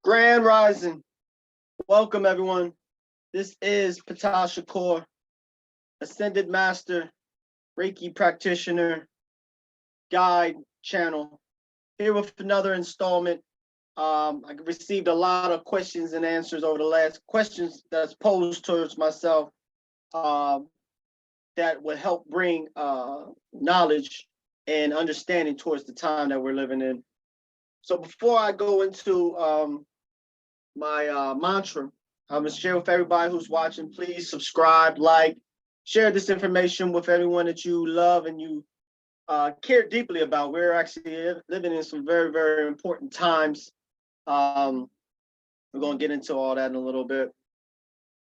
Grand Rising. Welcome, everyone. This is Ptah Shakur, Ascended Master Reiki Practitioner Guide channel, here with another installment. I received a lot of questions and answers over the last questions that's posed towards myself that would help bring knowledge and understanding towards the time that we're living in. So before I go into my mantra, I'm going to share with everybody who's watching. Please subscribe, like, share this information with everyone that you love and you care deeply about. We're actually living in some very, very important times. We're going to get into all that in a little bit.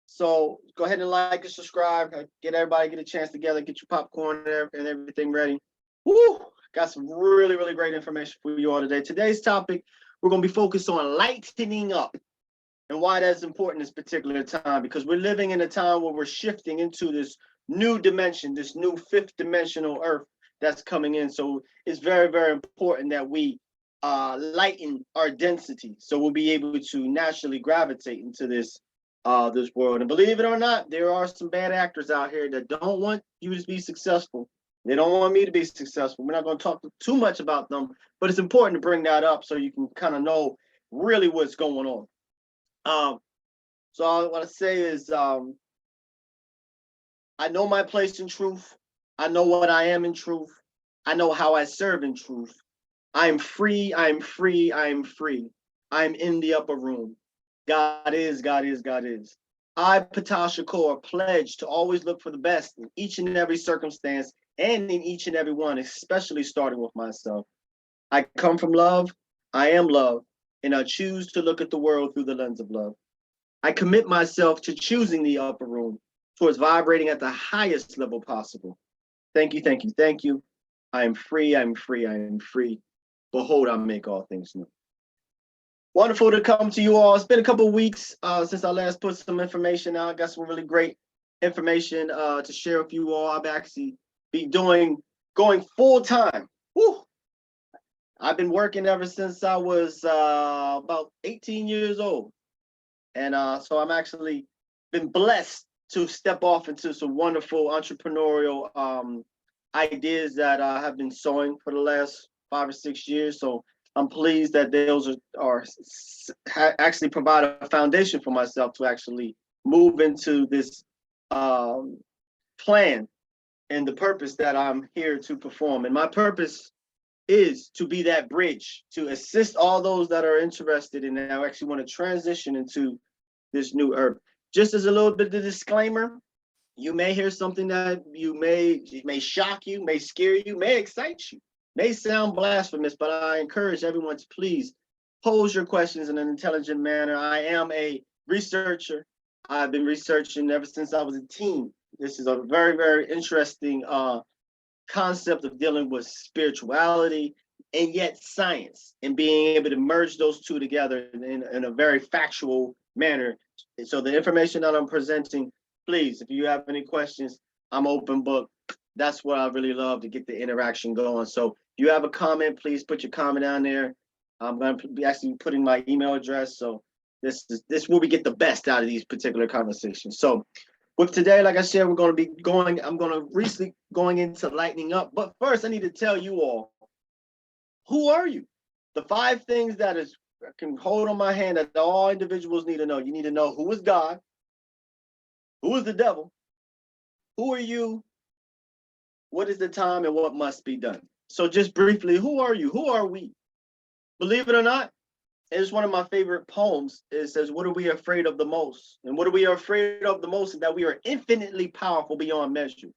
So go ahead and like and subscribe. Get a chance together, get your popcorn and everything ready. Woo! Got some really, really great information for you all today. Today's topic, we're going to be focused on lightening up. And why that's important this particular time, because we're living in a time where we're shifting into this new dimension, this new fifth dimensional earth that's coming in. So it's very, very important that we lighten our density, so we'll be able to naturally gravitate into this world. And believe it or not, there are some bad actors out here that don't want you to be successful. They don't want me to be successful. We're not going to talk too much about them, but it's important to bring that up so you can kind of know really what's going on. So all I want to say is, I know my place in truth. I know what I am in truth. I know how I serve in truth. I am free. I am free. I am free. I am in the upper room. God is, God is, God is. I, Ptah Shakur, pledge to always look for the best in each and every circumstance and in each and every one, especially starting with myself. I come from love. I am love. And I choose to look at the world through the lens of love. I commit myself to choosing the upper room, towards vibrating at the highest level possible. Thank you, thank you, thank you. I am free, I am free, I am free. Behold, I make all things new. Wonderful to come to you all. It's been a couple of weeks since I last put some information out. I got some really great information to share with you all. I've actually be going full time. Woo! I've been working ever since I was about 18 years old. And so I'm actually been blessed to step off into some wonderful entrepreneurial ideas that I have been sowing for the last 5 or 6 years. So I'm pleased that those are actually provide a foundation for myself to actually move into this plan and the purpose that I'm here to perform. And my purpose is to be that bridge to assist all those that are interested in and actually want to transition into this new earth. Just as a little bit of disclaimer, you may hear something that may shock you, may scare you, may excite you, may sound blasphemous, but I encourage everyone to please pose your questions in an intelligent manner. I am a researcher. I've been researching ever since I was a teen. This is a very, very interesting concept of dealing with spirituality and yet science, and being able to merge those two together in a very factual manner. So the information that I'm presenting, please, if you have any questions, I'm open book. That's what I really love, to get the interaction going. So if you have a comment, please put your comment down there. I'm going to be actually putting my email address. So this is where we get the best out of these particular conversations. So with today, like I said, I'm going to recently going into lightening up. But first, I need to tell you all, who are you? The 5 things that I can hold on my hand that all individuals need to know. You need to know who is God, who is the devil, who are you, what is the time, and what must be done. So just briefly, who are you? Who are we? Believe it or not, it's one of my favorite poems. It says, what are we afraid of the most? And what are we afraid of the most is that we are infinitely powerful beyond measure.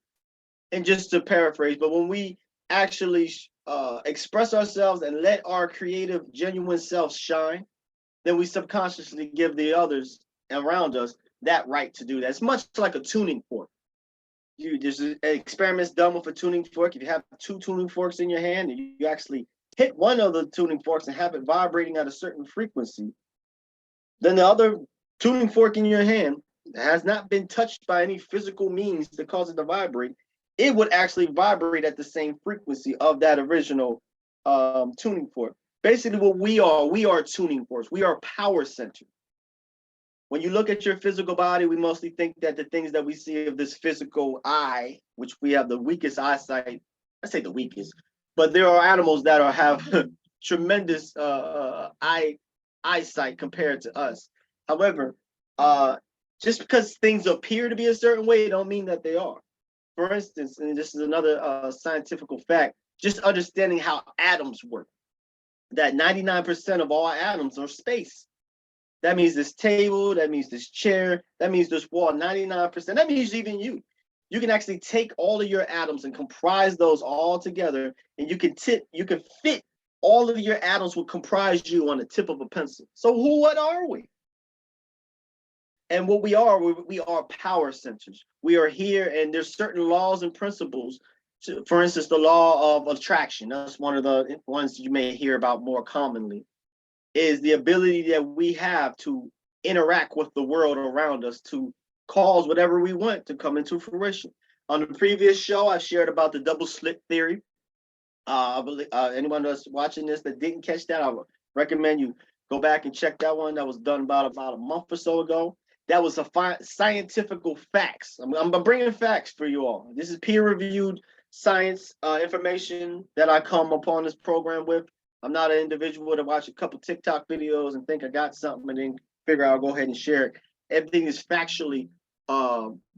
And just to paraphrase, but when we actually express ourselves and let our creative, genuine selves shine, then we subconsciously give the others around us that right to do that. It's much like a tuning fork. There's experiments done with a tuning fork. If you have 2 tuning forks in your hand and you actually hit one of the tuning forks and have it vibrating at a certain frequency, then the other tuning fork in your hand has not been touched by any physical means to cause it to vibrate. It would actually vibrate at the same frequency of that original tuning fork. basically what we are tuning force. We are power center. When you look at your physical body, we mostly think that the things that we see of this physical eye, which we have the weakest eyesight, I say the weakest, but there are animals that have tremendous eyesight compared to us. However, just because things appear to be a certain way, don't mean that they are. For instance, and this is another scientific fact, just understanding how atoms work, that 99% of all atoms are space. That means this table, that means this chair, that means this wall, 99%. That means even you. You can actually take all of your atoms and comprise those all together, and you can fit all of your atoms will comprise you on the tip of a pencil. So what are we? And what we are power centers. We are here, and there's certain laws and principles. For instance, the law of attraction. That's one of the ones you may hear about more commonly, is the ability that we have to interact with the world around us to cause whatever we want to come into fruition. On the previous show, I shared about the double slit theory. I believe anyone that's watching this that didn't catch that, I would recommend you go back and check that one. That was done about a month or so ago. That was a scientific facts. I'm bringing facts for you all. This is peer-reviewed science information that I come upon this program with. I'm not an individual to watch a couple TikTok videos and think I got something and then figure I'll go ahead and share it. Everything is factually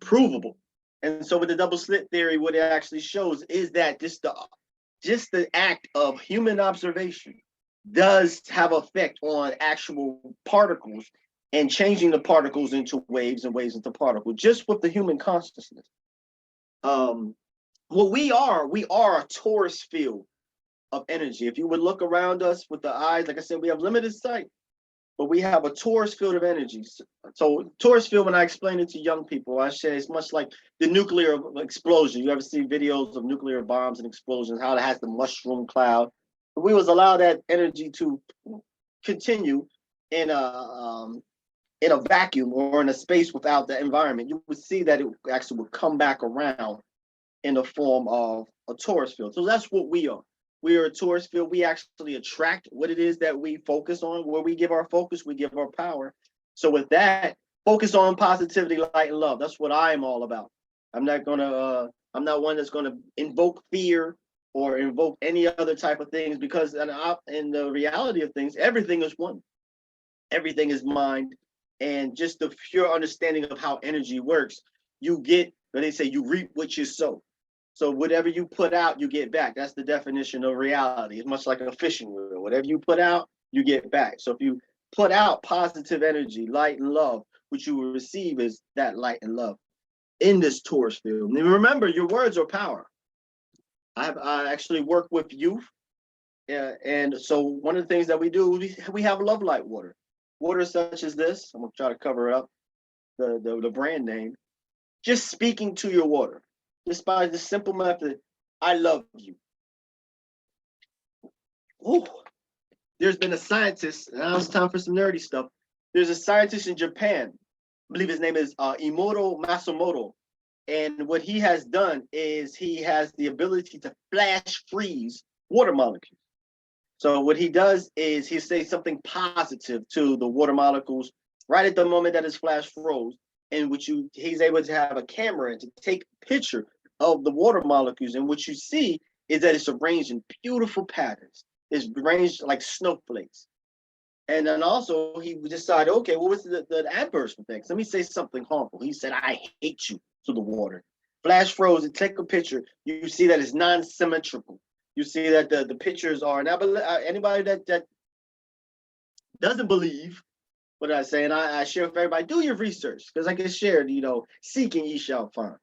provable. And so with the double slit theory, what it actually shows is that just the act of human observation does have effect on actual particles and changing the particles into waves and waves into particles, just with the human consciousness. What we are a torus field of energy. If you would look around us with the eyes, like I said, we have limited sight, but we have a torus field of energy. So torus field, when I explain it to young people, I say it's much like the nuclear explosion. You ever see videos of nuclear bombs and explosions, how it has the mushroom cloud? If we was allow that energy to continue in a vacuum or in a space without the environment, you would see that it actually would come back around in the form of a torus field. So that's what we are. We are a torus field. We actually attract what it is that we focus on. Where we give our focus, we give our power. So with that, focus on positivity, light, and love. That's what I'm all about. I'm not one that's gonna invoke fear or invoke any other type of things, because in the reality of things, everything is one. Everything is mind. And just the pure understanding of how energy works, you get, when they say you reap what you sow. So whatever you put out, you get back. That's the definition of reality. It's much like a fishing reel. Whatever you put out, you get back. So if you put out positive energy, light and love, what you will receive is that light and love in this torus field. And remember, your words are power. I actually work with youth. And so one of the things that we do, we have love light water. Water such as this, I'm gonna try to cover up the brand name. Just speaking to your water, just by the simple method, I love you. Ooh. There's been a scientist, now it's time for some nerdy stuff. There's a scientist in Japan, I believe his name is Imoto Matsumoto. And what he has done is he has the ability to flash freeze water molecules. So what he does is he says something positive to the water molecules right at the moment that his flash froze, and he's able to have a camera and to take a picture of the water molecules, and what you see is that it's arranged in beautiful patterns. It's arranged like snowflakes. And then also he decided, okay, what was the adverse effects? Let me say something harmful. He said, I hate you to the water. Flash froze and take a picture. You see that it's non-symmetrical. You see that the pictures are, now anybody that doesn't believe what I say, and I share with everybody, do your research, because like I shared, seek and ye shall find.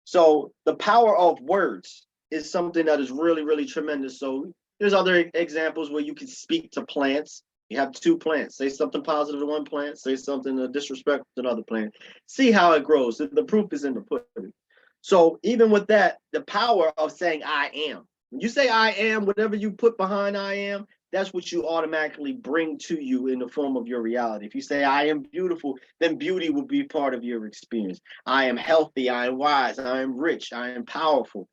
So the power of words is something that is really, really tremendous. So there's other examples where you can speak to plants. You have two plants. Say something positive to one plant, say something disrespectful to another plant. See how it grows. The proof is in the pudding. So even with that, the power of saying I am. When you say I am, whatever you put behind I am, that's what you automatically bring to you in the form of your reality. If you say I am beautiful, then beauty will be part of your experience. I am healthy, I am wise, I am rich, I am powerful.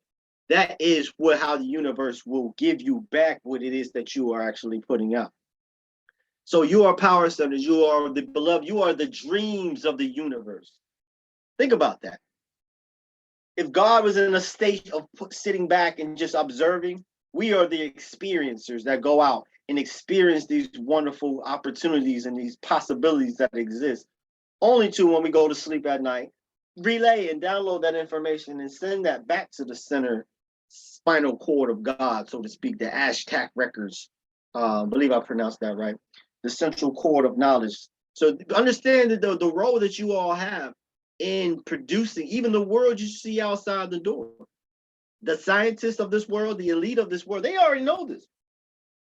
that is how the universe will give you back what it is that you are actually putting out. So you are power centers, you are the beloved, you are the dreams of the universe. Think about that. If God was in a state of sitting back and just observing, we are the experiencers that go out and experience these wonderful opportunities and these possibilities that exist, only to, when we go to sleep at night, relay and download that information and send that back to the center spinal cord of God, so to speak, the Aztec records. I believe I pronounced that right. The central cord of knowledge. So understand that the role that you all have in producing even the world you see outside the door. The scientists of this world, the elite of this world, they already know this.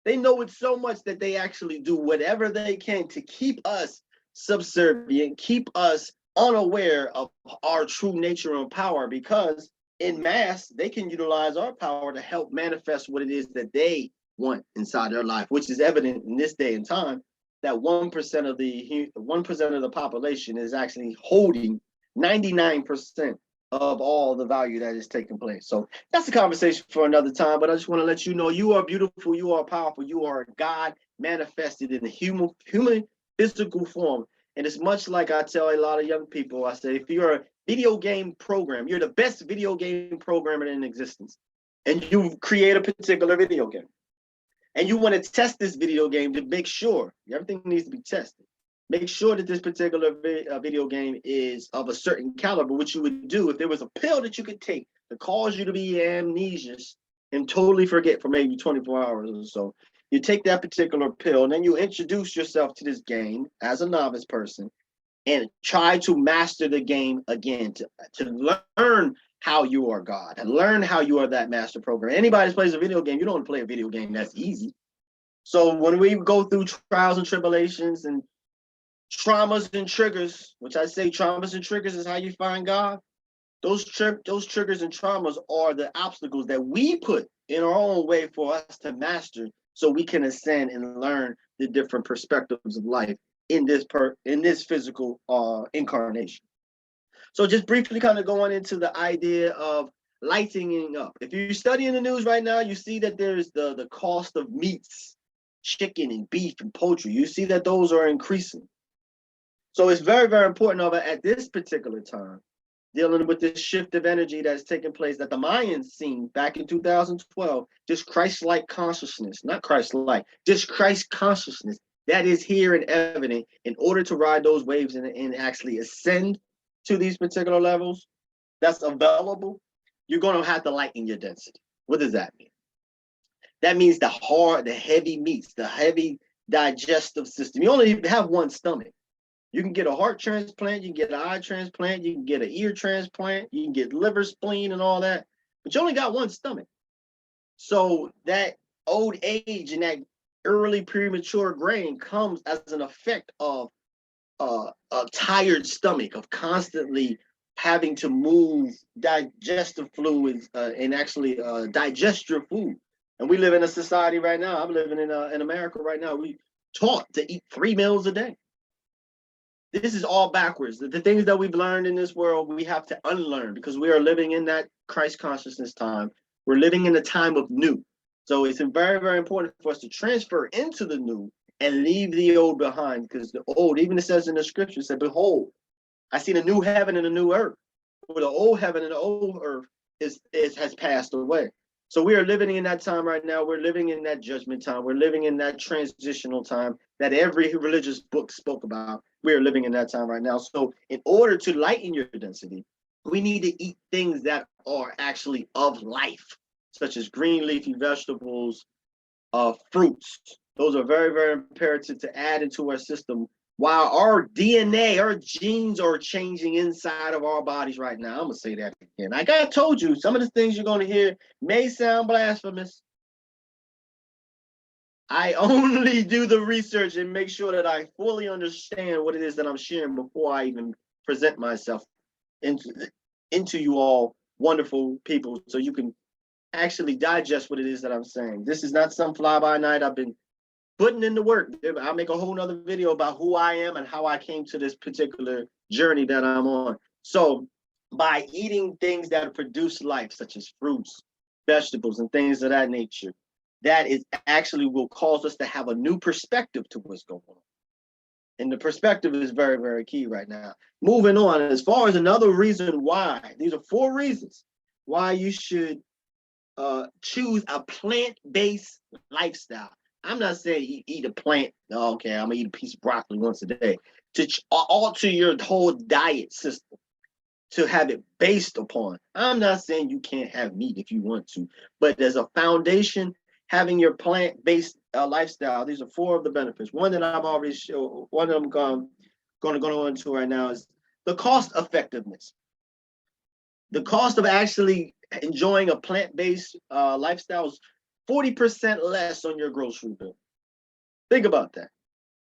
They know it so much that they actually do whatever they can to keep us subservient, keep us unaware of our true nature and power, because in mass, they can utilize our power to help manifest what it is that they want inside their life, which is evident in this day and time that 1% of the population is actually holding 99% of all the value that is taking place. So that's a conversation for another time, but I just want to let you know you are beautiful, you are powerful, you are God manifested in the human physical form. And it's much like I tell a lot of young people, I say, if you're a video game program, you're the best video game programmer in existence, and you create a particular video game, and you want to test this video game to make sure everything needs to be tested. Make sure that this particular video game is of a certain caliber, which you would do if there was a pill that you could take to cause you to be amnesious and totally forget for maybe 24 hours or so. You take that particular pill, and then you introduce yourself to this game as a novice person and try to master the game again, to learn how you are God, and learn how you are that master programmer. Anybody that plays a video game, you don't want to play a video game that's easy. So when we go through trials and tribulations and traumas and triggers, which I say traumas and triggers is how you find God, those triggers and traumas are the obstacles that we put in our own way for us to master, so we can ascend and learn the different perspectives of life in this physical incarnation. So just briefly kind of going into the idea of lightening up. If you're studying the news right now, you see that there's the cost of meats, chicken and beef and poultry. You see that those are increasing. So it's very, very important at this particular time, dealing with this shift of energy that's taking place that the Mayans seen back in 2012, just Christ-like consciousness, not Christ-like, just Christ consciousness that is here and evident. In order to ride those waves and actually ascend to these particular levels that's available, you're going to have to lighten your density. What does that mean? That means the heavy meats, the heavy digestive system. You only have one stomach. You can get a heart transplant, you can get an eye transplant, you can get an ear transplant, you can get liver, spleen, and all that, but you only got one stomach. So that old age and that early premature grain comes as an effect of a tired stomach, of constantly having to move digestive fluids and actually digest your food. And we live in a society right now, I'm living in America right now, we taught to eat 3 meals a day. This is all backwards. The things that we've learned in this world, we have to unlearn, because we are living in that Christ consciousness time. We're living in a time of new. So it's very, very important for us to transfer into the new and leave the old behind, because the old, even it says in the scripture, it said, behold, I see the new heaven and the new earth, where the old heaven and the old earth has passed away. So we are living in that time right now. We're living in that judgment time. We're living in that transitional time that every religious book spoke about. We are living in that time right now. So in order to lighten your density, we need to eat things that are actually of life, such as green leafy vegetables, fruits. Those are very, very imperative to add into our system while our DNA, our genes are changing inside of our bodies right now. I'm going to say that again. Like I told you, some of the things you're going to hear may sound blasphemous. I only do the research and make sure that I fully understand what it is that I'm sharing before I even present myself into you all wonderful people, so you can actually digest what it is that I'm saying. This is not some fly-by-night. I've been putting in the work. I'll make a whole nother video about who I am and how I came to this particular journey that I'm on. So by eating things that produce life, such as fruits, vegetables, and things of that nature, that is actually will cause us to have a new perspective to what's going on. And the perspective is very, very key right now. Moving on, as far as another reason why, these are 4 reasons why you should choose a plant-based lifestyle. I'm not saying eat a plant. Oh, okay, I'm gonna eat a piece of broccoli once a day. To alter your whole diet system, to have it based upon. I'm not saying you can't have meat if you want to, but as a foundation, having your plant-based lifestyle, these are 4 of the benefits. One that I've already shown, one that I'm going to go into right now is the cost effectiveness. The cost of actually enjoying a plant-based lifestyle is 40% less on your grocery bill. Think about that.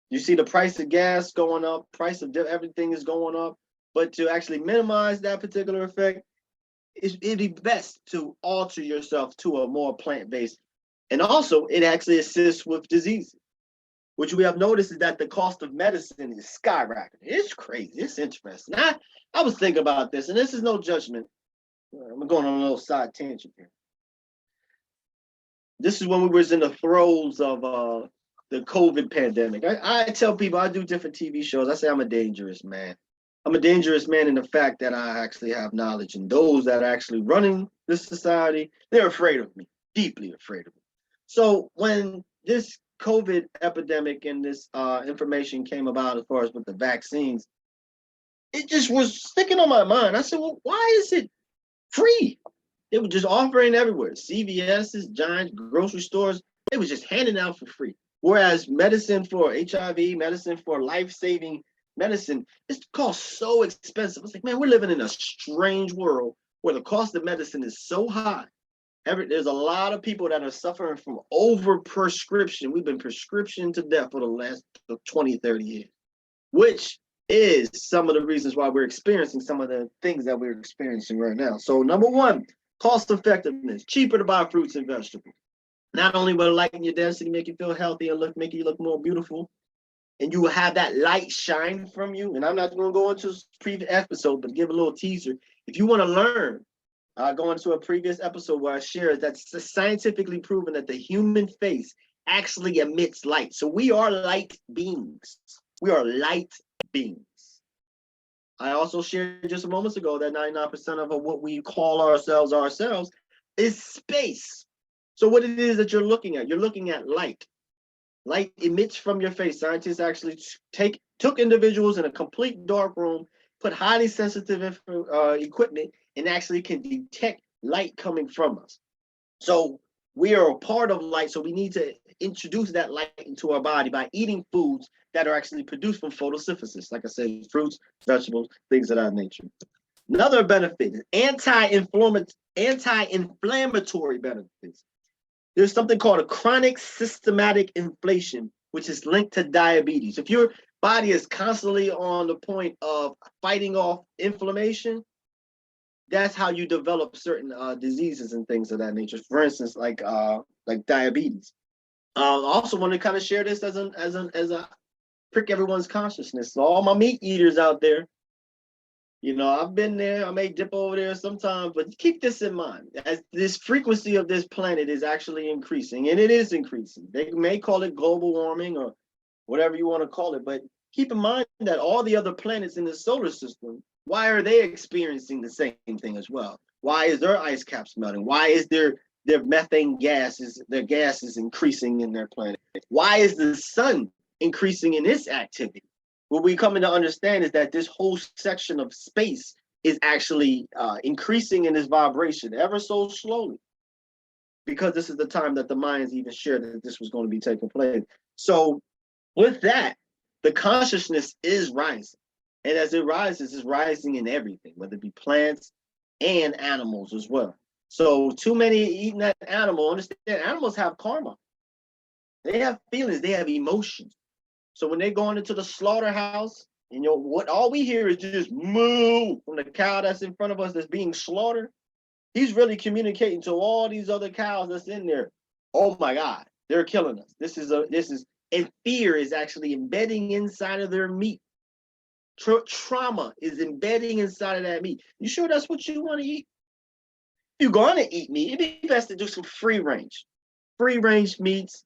You see the price of gas going up, price of everything is going up, but to actually minimize that particular effect, it'd be best to alter yourself to a more plant-based. And also, it actually assists with diseases. What we have noticed is that the cost of medicine is skyrocketing. It's crazy. It's interesting. I was thinking about this, and this is no judgment. I'm going on a little side tangent here. This is when we was in the throes of the COVID pandemic. I tell people, I do different TV shows. I say I'm a dangerous man. I'm a dangerous man in the fact that I actually have knowledge, and those that are actually running this society, they're afraid of me, deeply afraid of me. So when this COVID epidemic and this information came about as far as with the vaccines, it just was sticking on my mind. I said, well, why is it free? They were just offering everywhere. CVS's, giant grocery stores, they was just handing out for free. Whereas medicine for HIV, medicine for life-saving medicine, it's cost so expensive. It's like, man, we're living in a strange world where the cost of medicine is so high. There's a lot of people that are suffering from over-prescription. We've been prescription to death for the last 20, 30 years, which is some of the reasons why we're experiencing some of the things that we're experiencing right now. So number 1, cost effectiveness, cheaper to buy fruits and vegetables. Not only will it lighten your density, make you feel healthy and make you look more beautiful, and you will have that light shine from you. And I'm not going to go into this previous episode, but give a little teaser. If you want to learn, go into a previous episode where I share that's scientifically proven that the human face actually emits light. So we are light beings. We are light beings. I also shared just a moment ago that 99% of what we call ourselves is space. So what it is that you're looking at light. Light emits from your face. Scientists actually took individuals in a complete dark room, put highly sensitive equipment, and actually can detect light coming from us. So we are a part of light, so we need to introduce that light into our body by eating foods that are actually produced from photosynthesis. Like I said, fruits, vegetables, things of that nature. Another benefit is anti-inflammatory benefits. There's something called a chronic systematic inflammation, which is linked to diabetes. If your body is constantly on the point of fighting off inflammation, that's how you develop certain diseases and things of that nature. For instance, like diabetes. Also want to kind of share this as a prick everyone's consciousness. So all my meat eaters out there, you know, I've been there. I may dip over there sometimes, but keep this in mind. As this frequency of this planet is actually increasing, and it is increasing. They may call it global warming or whatever you want to call it, but keep in mind that all the other planets in the solar system, why are they experiencing the same thing as well? Why is their ice caps melting? Why is their methane gases, their gases increasing in their planet? Why is the sun increasing in its activity? What we come to understand is that this whole section of space is actually increasing in its vibration ever so slowly, because this is the time that the Mayans even shared that this was going to be taking place. So with that, the consciousness is rising. And as it rises, it's rising in everything, whether it be plants and animals as well. So too many eating that animal, understand animals have karma. They have feelings, they have emotions. So when they're going into the slaughterhouse, and what all we hear is just moo from the cow that's in front of us that's being slaughtered, he's really communicating to all these other cows that's in there. Oh my God, they're killing us. And fear is actually embedding inside of their meat. Trauma is embedding inside of that meat. You sure that's what you want to eat? you're going to eat meat, it'd be best to do some free range meats,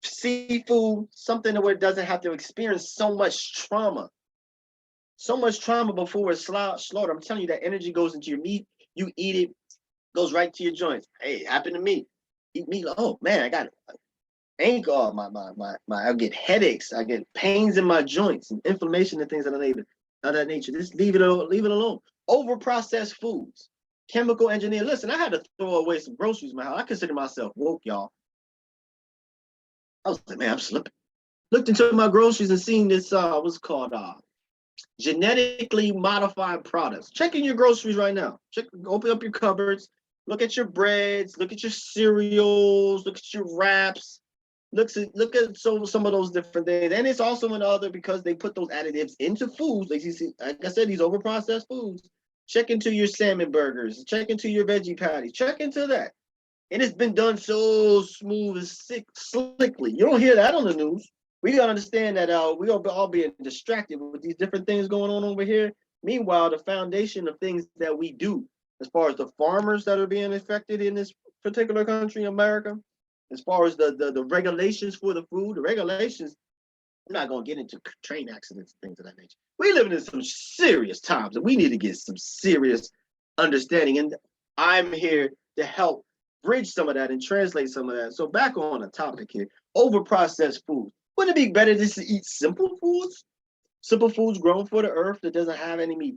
seafood, something where it doesn't have to experience so much trauma before it's slaughtered. I'm telling you, that energy goes into your meat. You eat it, goes right to your joints. Hey, it happened to me. Eat meat. Oh man, I got ankle. Oh, I get headaches. I get pains in my joints and inflammation and things of that nature. Just leave it alone. Over processed foods, chemical engineer. Listen, I had to throw away some groceries in my house. I consider myself woke, y'all. I was like, man, I'm slipping. Looked into my groceries and seen this what's called genetically modified products. Check in your groceries right now. Open up your cupboards, look at your breads, look at your cereals, look at your wraps, look at some of those different things. And it's also in other, because they put those additives into foods. Like you see, like I said, these over processed foods. Check into your salmon burgers, check into your veggie patties, check into that. And it's been done so smooth and slickly. You don't hear that on the news. We gotta understand that we are all being distracted with these different things going on over here. Meanwhile, the foundation of things that we do, as far as the farmers that are being affected in this particular country, America, as far as the regulations for the food, the regulations, I'm not gonna get into train accidents and things of that nature. We living in some serious times, and we need to get some serious understanding. And I'm here to help bridge some of that and translate some of that. So back on the topic here, over processed foods. Wouldn't it be better just to eat simple foods grown for the earth that doesn't have any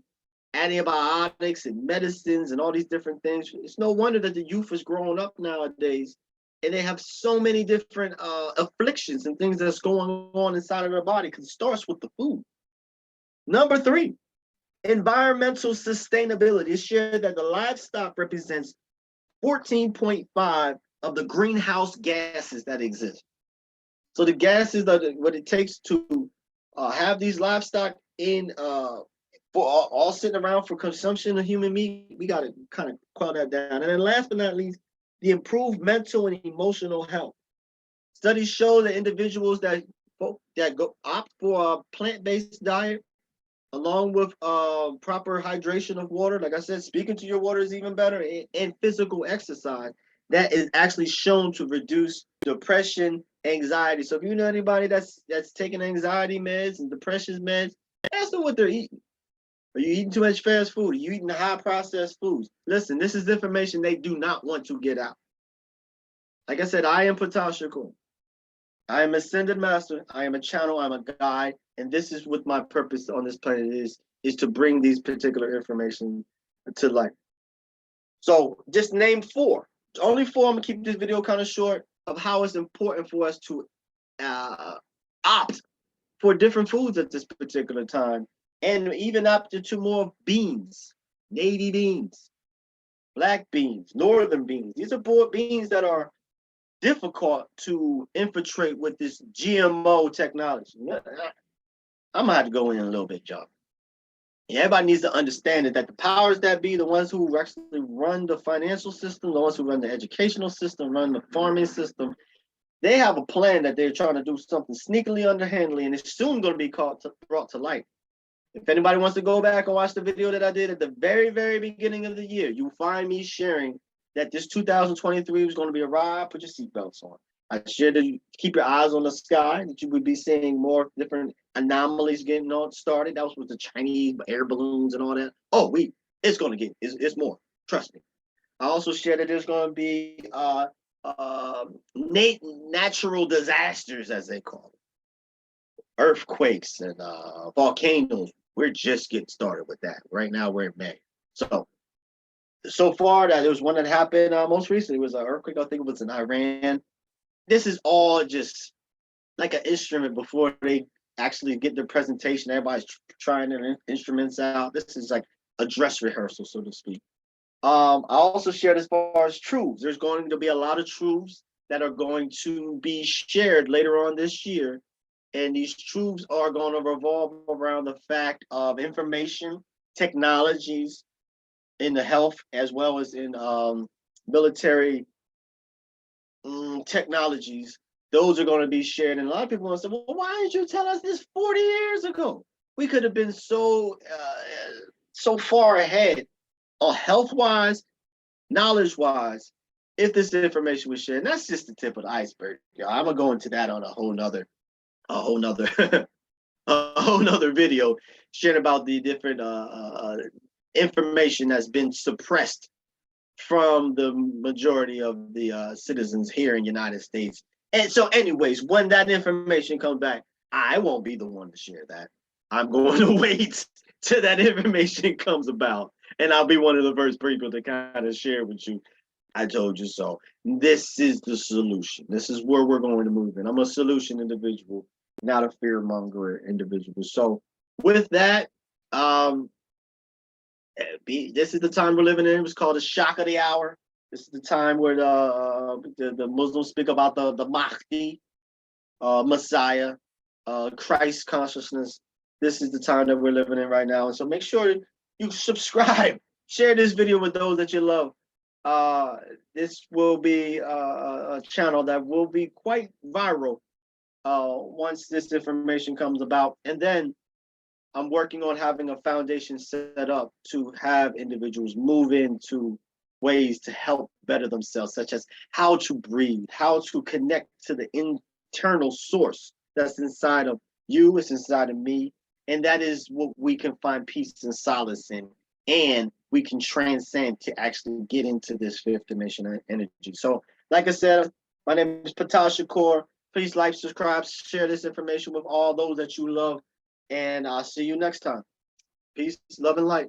antibiotics and medicines and all these different things? It's no wonder that the youth is growing up nowadays and they have so many different afflictions and things that's going on inside of their body, because it starts with the food. Number 3, environmental sustainability. It's shared that the livestock represents 14.5 of the greenhouse gases that exist. So the gases that what it takes to have these livestock in for all sitting around for consumption of human meat, we got to kind of quell that down. And then last but not least, the improved mental and emotional health. Studies show that individuals that opt for a plant-based diet, along with proper hydration of water, like I said, speaking to your water is even better, and physical exercise, that is actually shown to reduce depression, anxiety. So if you know anybody that's taking anxiety meds and depression meds, ask them what they're eating. Are you eating too much fast food? Are you eating high processed foods? Listen, this is information they do not want to get out. Like I said, I am Ptah Shakur. I am Ascended Master. I am a channel. I'm a guide. And this is what my purpose on this planet is to bring these particular information to light. So just name 4. Only 4. I'm going to keep this video kind of short, of how it's important for us to opt for different foods at this particular time, and even opt to more beans, navy beans, black beans, northern beans. These are beans that are difficult to infiltrate with this GMO technology. I'm gonna have to go in a little bit, y'all. Everybody needs to understand that the powers that be, the ones who actually run the financial system, the ones who run the educational system, run the farming system, they have a plan that they're trying to do something sneakily, underhandedly, and it's soon going to be brought to light. If anybody wants to go back and watch the video that I did at the very, very beginning of the year, you'll find me sharing that this 2023 was going to be a ride. Put your seatbelts on. I shared that you keep your eyes on the sky, that you would be seeing more different anomalies getting started. That was with the Chinese air balloons and all that. Oh, it's going to get, it's more. Trust me. I also shared that there's going to be natural disasters, as they call it. Earthquakes and volcanoes. We're just getting started with that. Right now, we're in May. So far, that there was one that happened most recently. It was an earthquake. I think it was in Iran. This is all just like an instrument before they actually get their presentation. Everybody's trying their instruments out. This is like a dress rehearsal, so to speak. I also shared as far as truths. There's going to be a lot of truths that are going to be shared later on this year. And these truths are going to revolve around the fact of information, technologies in the health, as well as in military technologies. Those are going to be shared. And a lot of people will say, well, why didn't you tell us this 40 years ago? We could have been so far ahead, health-wise, knowledge-wise, if this information was shared, and that's just the tip of the iceberg. I'm gonna go into that on a whole nother a whole nother video, sharing about the different information that's been suppressed from the majority of the citizens here in the United States. And so anyways, when that information comes back, I won't be the one to share that. I'm going to wait till that information comes about, and I'll be one of the first people to kind of share with you. I told you so. This is the solution. This is where we're going to move in. I'm a solution individual, not a fear monger individual. So with that, this is the time we're living in. It's called the shock of the hour. This is the time where the Muslims speak about the Mahdi, Messiah, Christ consciousness. This is the time that we're living in right now. And so make sure you subscribe, share this video with those that you love. This will be a channel that will be quite viral once this information comes about. And then I'm working on having a foundation set up to have individuals move into ways to help better themselves, such as how to breathe, how to connect to the internal source that's inside of you, it's inside of me. And that is what we can find peace and solace in. And we can transcend to actually get into this fifth dimension energy. So, like I said, my name is Ptah Shakur. Please like, subscribe, share this information with all those that you love. And I'll see you next time. Peace, love, and light.